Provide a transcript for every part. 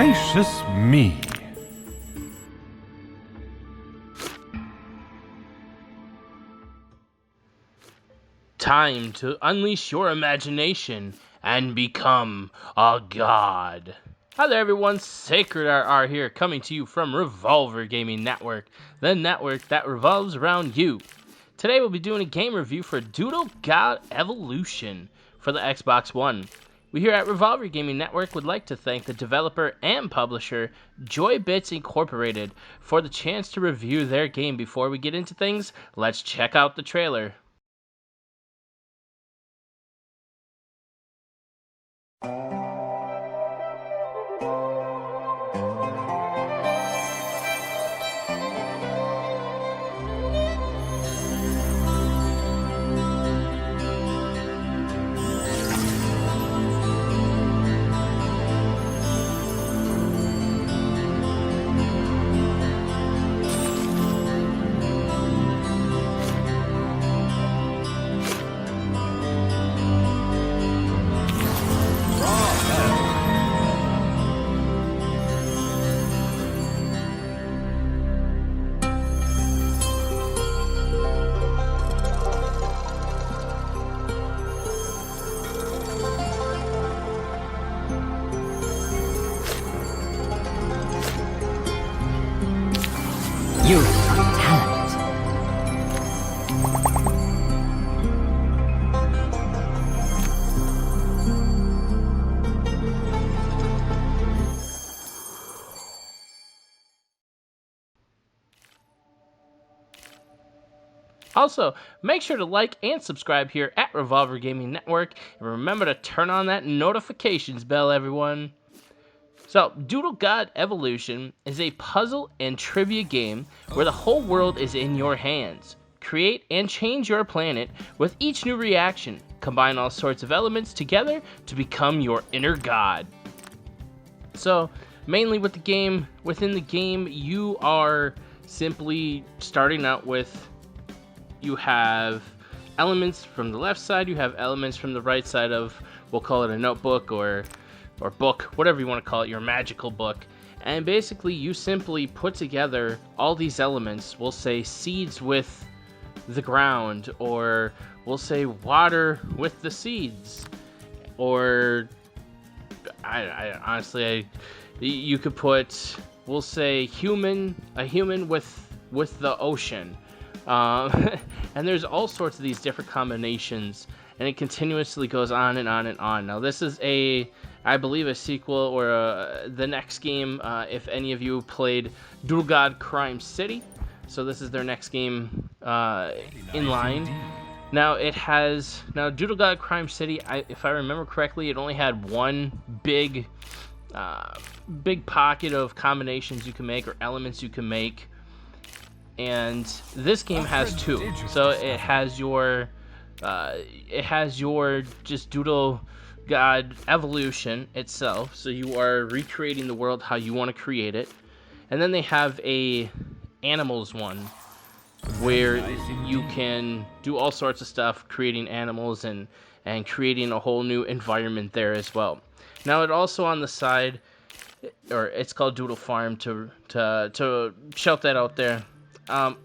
Gracious me. Time to unleash your imagination and become a god. Hi there everyone, Sacred RR here, coming to you from Revolver Gaming Network, the network that revolves around you. Today we'll be doing a game review for Doodle God Evolution for the Xbox One. We here at Revolver Gaming Network would like to thank the developer and publisher Joybits Incorporated for the chance to review their game. Before we get into things, let's check out the trailer. You've got talent. Also, make sure to like and subscribe here at Revolver Gaming Network, and remember to turn on that notifications bell, everyone. So, Doodle God Evolution is a puzzle and trivia game where the whole world is in your hands. Create and change your planet with each new reaction. Combine all sorts of elements together to become your inner god. So, mainly with the game, within the game, you are simply starting out with, you have elements from the left side, you have elements from the right side of, we'll call it a notebook or book, whatever you want to call it, your magical book. And basically you simply put together all these elements. We'll say seeds with the ground, or we'll say water with the seeds, or I honestly, you could put, we'll say a human with the ocean. And there's all sorts of these different combinations, and it continuously goes on and on and on. Now this is I believe a sequel or the next game, if any of you played Doodle God Crime City. So this is their next game in line. Now Doodle God Crime City, if I remember correctly, it only had one big pocket of combinations you can make or elements you can make. And this game has two. So it has your just Doodle God Evolution itself, so you are recreating the world how you want to create it. And then they have a animals one where you can do all sorts of stuff, creating animals and creating a whole new environment there as well. Now it also on the side, or it's called Doodle Farm, to shout that out there.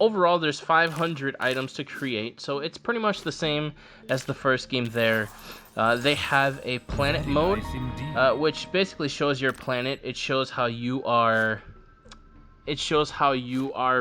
Overall, there's 500 items to create, so it's pretty much the same as the first game there. They have a planet mode, which basically shows your planet. It shows how you are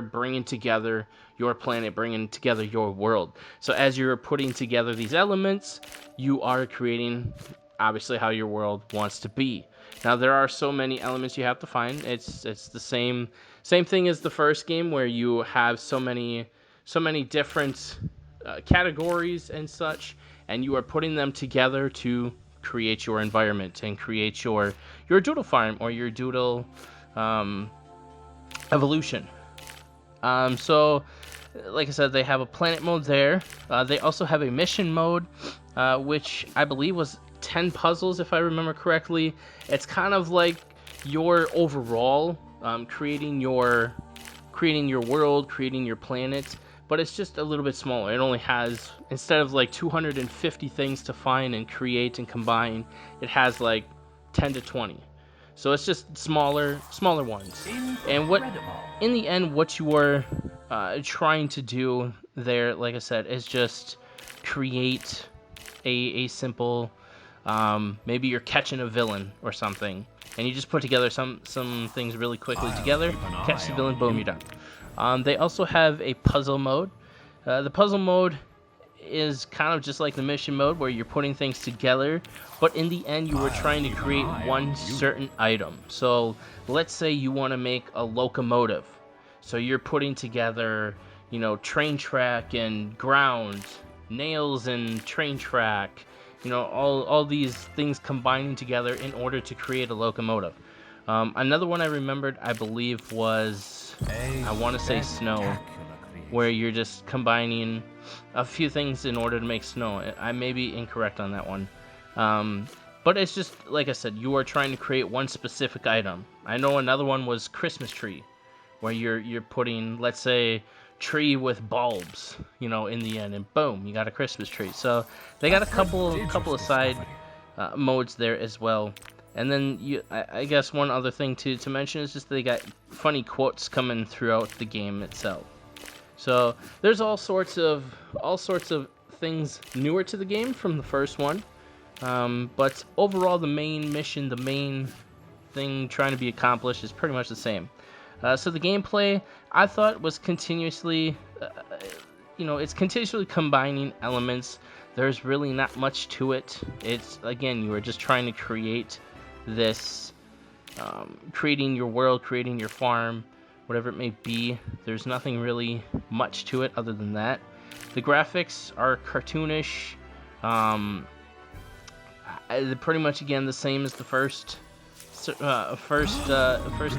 bringing together your planet, bringing together your world. So as you're putting together these elements, you are creating, obviously, how your world wants to be. Now there are so many elements you have to find. It's the same thing as the first game, where you have so many different categories and such, and you are putting them together to create your environment and create your Doodle Farm or your Doodle Evolution. So like I said, they have a planet mode there. They also have a mission mode, which I believe was 10 puzzles, if I remember correctly. It's kind of like your overall creating your world, creating your planet, but it's just a little bit smaller. It only has, instead of like 250 things to find and create and combine, it has like 10 to 20. So it's just smaller ones. And what, Incredible. in the end, what you are trying to do there, like I said, is just create a simple, maybe you're catching a villain or something, and you just put together some things really quickly together, catch the villain, boom, you're done. They also have a puzzle mode. The puzzle mode is kind of just like the mission mode, where you're putting things together, but in the end you were trying to create one certain item. So let's say you want to make a locomotive, so you're putting together, you know, train track and ground, nails and train track, you know, all these things combining together in order to create a locomotive. Another one I remembered, I believe, was, I want to say snow, where you're just combining a few things in order to make snow. I may be incorrect on that one. But it's just, like I said, you are trying to create one specific item. I know another one was Christmas tree, where you're putting, let's say, tree with bulbs, you know, in the end, and boom, you got a Christmas tree. So they got a couple of side modes there as well. And then I guess one other thing to mention is just they got funny quotes coming throughout the game itself. So there's all sorts of things newer to the game from the first one, but overall the main mission, the main thing trying to be accomplished, is pretty much the same. So the gameplay, I thought, was continuously, it's continuously combining elements. There's really not much to it. It's, again, you are just trying to create this, creating your world, creating your farm, whatever it may be. There's nothing really much to it other than that. The graphics are cartoonish. Pretty much, again, the same as the first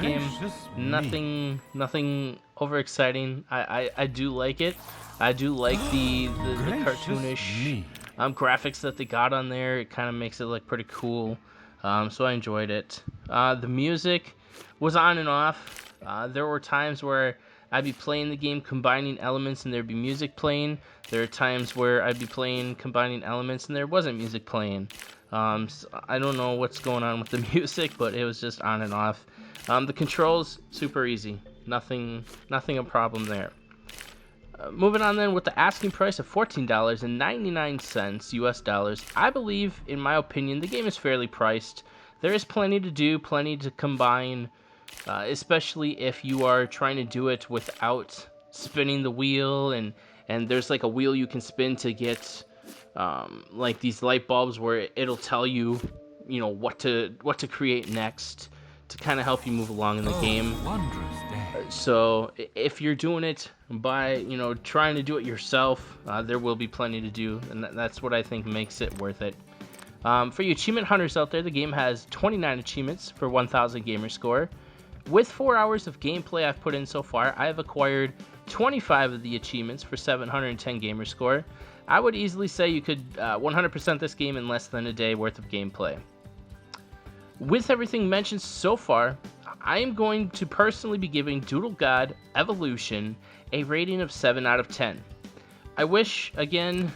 game. Nothing over exciting. I do like it. I do like the cartoonish graphics that they got on there. It kind of makes it look pretty cool. So I enjoyed it. The music was on and off. There were times where I'd be playing the game combining elements and there'd be music playing. There are times where I'd be playing combining elements and there wasn't music playing. So I don't know what's going on with the music, but it was just on and off. The controls, super easy. Nothing a problem there. Moving on then, with the asking price of $14.99 US dollars, I believe, in my opinion, the game is fairly priced. There is plenty to do, plenty to combine, especially if you are trying to do it without spinning the wheel, and there's like a wheel you can spin to get like these light bulbs where it'll tell you, you know, what to create next to kind of help you move along in the game. So if you're doing it by, you know, trying to do it yourself, there will be plenty to do, and that's what I think makes it worth it. For you achievement hunters out there, the game has 29 achievements for 1,000 gamer score. With 4 hours of gameplay I've put in so far, I have acquired 25 of the achievements for 710 gamer score. I would easily say you could 100% this game in less than a day worth of gameplay. With everything mentioned so far, I am going to personally be giving Doodle God Evolution a rating of 7 out of 10. I wish, again,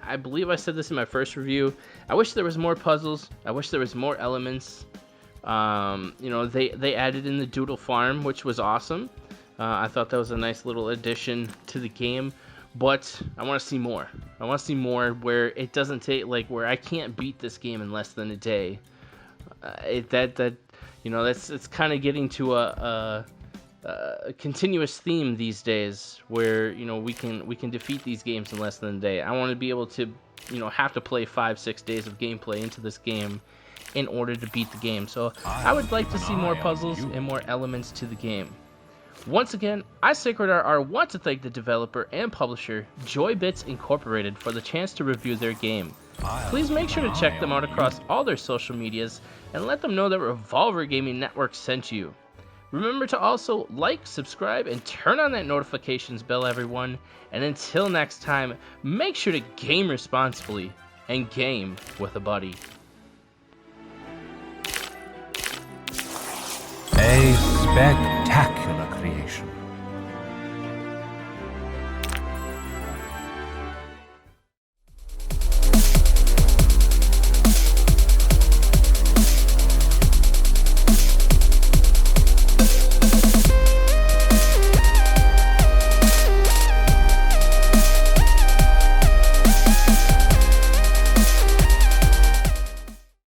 I believe I said this in my first review, I wish there was more puzzles, I wish there was more elements. You know, they added in the Doodle Farm, which was awesome. I thought that was a nice little addition to the game, but I want to see more. I want to see more where it doesn't take, like, where I can't beat this game in less than a day. You know, it's kind of getting to a continuous theme these days, where, you know, we can defeat these games in less than a day. I want to be able to, you know, have to play 5-6 days of gameplay into this game in order to beat the game. So I would like to see more puzzles and more elements to the game. Once again, I, Sacred RR, want to thank the developer and publisher Joybits Incorporated for the chance to review their game. Please make sure to check them out across all their social medias and let them know that Revolver Gaming Network sent you. Remember to also like, subscribe, and turn on that notifications bell, everyone. And until next time, make sure to game responsibly and game with a buddy. A spectacular